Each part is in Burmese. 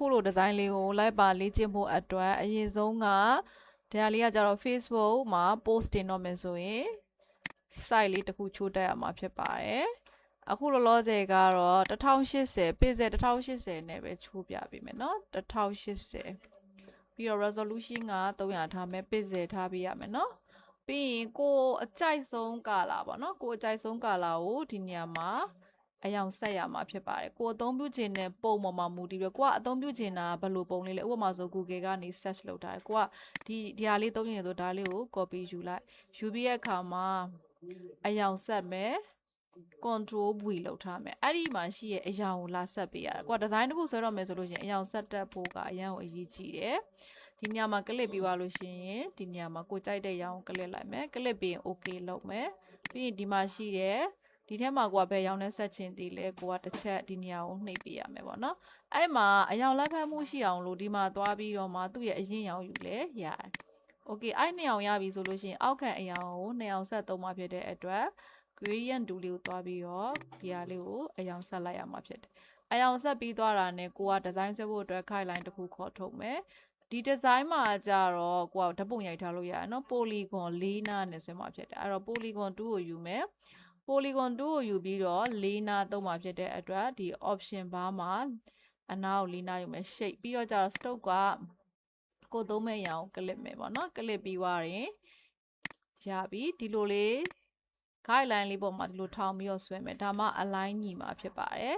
ခုလိုဒီဇိုင်းလေးကိုလိုက်ပါလေ့ကျင့်ဖို့အတွက်အရင်ဆုံးကဒါလေးကကြတော့ Facebook မှာ post တင်တော့မယ်ဆိုရင် site လေးတစ်ခုချိုးတက်ရမှာဖြစ်ပါတယ်အခုလောလောဆယ်ကတော့1080 pixel 1080နဲ့ပဲချိုးပြပေးမယ်เนาะ1080ပြီးတော့ resolution က300ထားမယ် pixel ထားပေးရမယ်เนาะပြီးရင်ကိုအကြိုက်ဆုံးကာလာပေါ့เนาะကိုအကြိုက်ဆုံးကာလာကိုဒီနေရာမှာအယောင်ဆက်ရမှာဖြစ်ပါတယ်ကိုအသုံးပြုခြင်းနဲ့ပုံပေါ်မှာမူတည်ပြီးကိုကအသုံးပြုခြင်းတာဘယ်လိုပုံလေးလဲဥပမာဆို Google ကနေ search လုပ်ထားတယ်ကိုကဒီဟာလေးသုံးနေတယ်ဆိုဒါလေးကို copy ယူလိုက်ယူပြီးတဲ့အခါမှာအယောင်ဆက်မယ် control V လောက်ထားမယ်အဲ့ဒီမှာရှိရဲ့အယောင်ကိုလာဆက်ပေးရတယ်ကိုကဒီဇိုင်းတစ်ခုဆွဲတော့မယ်ဆိုလို့ရှိရင်အယောင်ဆက်တက်ဖို့ကအရန်ကိုအရေးကြီးတယ်ဒီနေရာမှာ click ပြီးသွားလို့ရှိရင်ဒီနေရာမှာကိုကြိုက်တဲ့အယောင်ကို click လိုက်မယ် click ပြီးရင် okay လုပ်မယ်ပြီးရင်ဒီမှာရှိတဲ့ဒီထဲမှာကိုကဘယ်ရောင်နဲ့ဆက်ချင်တည်လဲကိုကတစ်ချက်ဒီနေရာကိုနှိပ်ပေးရမယ်ပေါ့နော်အဲ့မှာအယောင်လက်ဖက်မှုရှိအောင်လို့ဒီမှာသွားပြီးတော့မှသူ့ရဲ့အရင်ရောင်ယူလဲရတယ်โอเคအဲ့နှစ်အောင်ရပြီဆိုလို့ရှိရင်အောက်ခံအယောင်ကိုနှစ်အောင်ဆက်သုံးမှဖြစ်တဲ့အတွက် gradient tool လေးကိုသွားပြီးတော့ဒီဟာလေးကိုအယောင်ဆက်လိုက်ရမှာဖြစ်တယ်အယောင်ဆက်ပြီးသွားတာနဲ့ကိုကဒီဇိုင်းဆွဲဖို့အတွက် guideline တစ်ခုခေါ်ထုတ်မယ်ဒီဒီဇိုင်းမှာကြတော့ကိုကဓာတ်ပုံရိုက်ထားလို့ရတယ်နော် polygon 4နားနဲ့ဆွဲမှာဖြစ်တယ်အဲ့တော့ polygon 2ကိုယူမယ် polygon 2ကိုယူပြီးတော့4နားသုံးမှာဖြစ်တဲ့အတွက်ဒီ option bar မှာအနားကို4နားယူမယ် shape ပြီးတော့ကြတော့ stroke ကကိုသုံးမဲ့ရအောင် click မယ်ပေါ့နော် click ပြီးသွားရင်ရပြီဒီလိုလေး guideline လေးပေါ်မှာဒီလိုထောင်ပြီးတော့ဆွဲမယ်ဒါမှ align ညီမှာဖြစ်ပါတယ်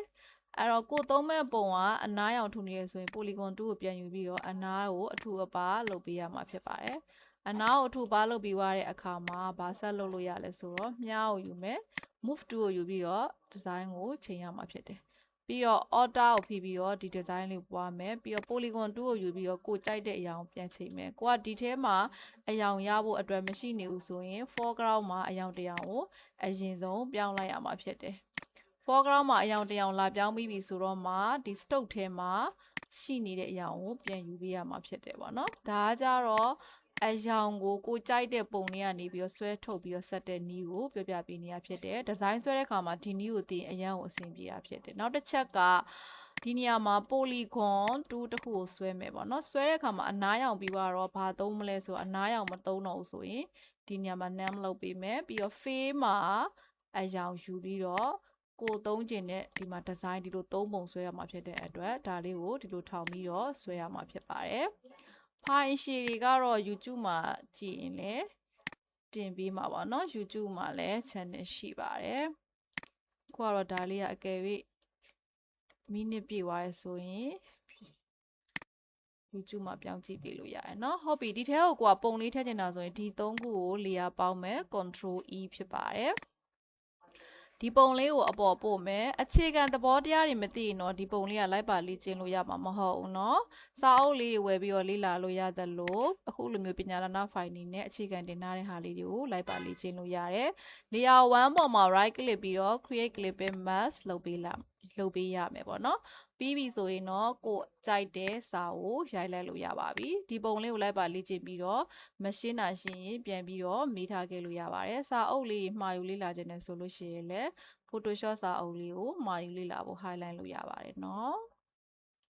အဲ့တော့ကိုသုံးမဲ့ပုံကအနားရောင်ထူနေရဆိုရင် polygon 2ကိုပြန်ယူပြီးတော့အနားကိုအထူအပါလုပ်ပေးရမှာဖြစ်ပါတယ်အနားကိုအထူပါလုပ်ပြီးသွားတဲ့အခါမှာဘာဆက်လုပ်လို့ရလဲဆိုတော့မြားကိုယူမယ် move to ကိုယူပြီးတော့ design ကိုချိန်ရမှာဖြစ်တယ်ပြီးတော့ alter ကိုဖိပြီးတော့ဒီ design လေးပွားမယ်ပြီးတော့ polygon 2ကိုယူပြီးတော့ကိုကြိုက်တဲ့အရာကိုပြန်ချိန်မယ်ကိုကဒီထဲမှာအယောင်ရဖို့အတွက်မရှိနေဘူးဆိုရင် foreground မှာအယောင်တရားကိုအရင်ဆုံးပြောင်းလိုက်ရမှာဖြစ်တယ် foreground မှာအယောင်တရားလာပြောင်းပြီးပြီဆိုတော့မှဒီ stroke ထဲမှာရှိနေတဲ့အယောင်ကိုပြန်ယူပေးရမှာဖြစ်တယ်ပေါ့နော်ဒါကကြတော့အယောင်ကိုကြိုက်တဲ့ပုံလေးကနေပြီးတော့ဆွဲထုတ်ပြီးတော့ဆက်တဲ့နည်းကိုပြောပြပေးနေရဖြစ်တယ်ဒီဇိုင်းဆွဲတဲ့အခါမှာဒီနည်းကိုသိရင်အရင်ကိုအဆင်ပြေတာဖြစ်တယ်နောက်တစ်ချက်ကဒီနေရာမှာ polygon 2တစ်ခုကိုဆွဲမယ်ပေါ့နော်ဆွဲတဲ့အခါမှာအနားရောင်ပြီးတော့ဘာသုံးမလဲဆိုအနားရောင်မသုံးတော့ဘူးဆိုရင်ဒီနေရာမှာ name လုပ်ပေးမယ်ပြီးတော့ fade မှာအယောင်ယူပြီးတော့ကိုသုံးကျင်တဲ့ဒီမှာ design ဒီလိုသုံးပုံဆွဲရမှာဖြစ်တဲ့အတွက်ဒါလေးကိုဒီလိုထောင်ပြီးတော့ဆွဲရမှာဖြစ်ပါတယ်ဖိုင်ရှည်တွေကတော့ YouTube မှာကြည့်ရင်လည်းတင်ပေးမှာပါเนาะ YouTube မှာလည်း channel ရှိပါတယ်ကိုကတော့ဒါလေးကအကယ်၍မိနစ်ပြည့်သွားရဲဆိုရင် YouTube မှာပြောင်းကြည့်ပေးလို့ရတယ်เนาะဟုတ်ပြီဒီထဲကိုကပုံလေးထည့်ချင်တာဆိုရင်ဒီ3ခုကို layer ပေါင်းမယ် Control E ဖြစ်ပါတယ်ဒီပုံလေးကိုအပေါ်ပို့မယ်အခြေခံသဘောတရားတွေမသိရင်တော့ဒီပုံလေးကလိုက်ပါလေ့ကျင့်လို့ရမှာမဟုတ်ဘူးเนาะစာအုပ်လေးတွေဝယ်ပြီးတော့လေ့လာလို့ရသလိုအခုလိုမျိုးပညာဒါနဖိုင်နေနဲ့အခြေခံတင်ထားတဲ့ဟာလေးတွေကိုလိုက်ပါလေ့ကျင့်လို့ရတယ် layer 1ပေါ်မှာ right click ပြီးတော့ create clipping mask လုပ်ပေးရမယ်ပေါ့နော်ပြီးပြီဆိုရင်တော့ကိုကြိုက်တဲ့စာကိုရိုက်လိုက်လို့ရပါပြီဒီပုံလေးကိုလိုက်ပါလေ့ကျင့်ပြီးတော့မရှင်းတာရှင်းရင်ပြန်ပြီးတော့မေးထားခဲ့လို့ရပါတယ်စာအုပ်လေးမှာယူလေ့လာခြင်းနဲ့ဆိုလို့ရှိရင်လည်း Photoshop စာအုပ်လေးကိုမှာယူလေ့လာဖို့ highlight လို့ရပါတယ်เนาะ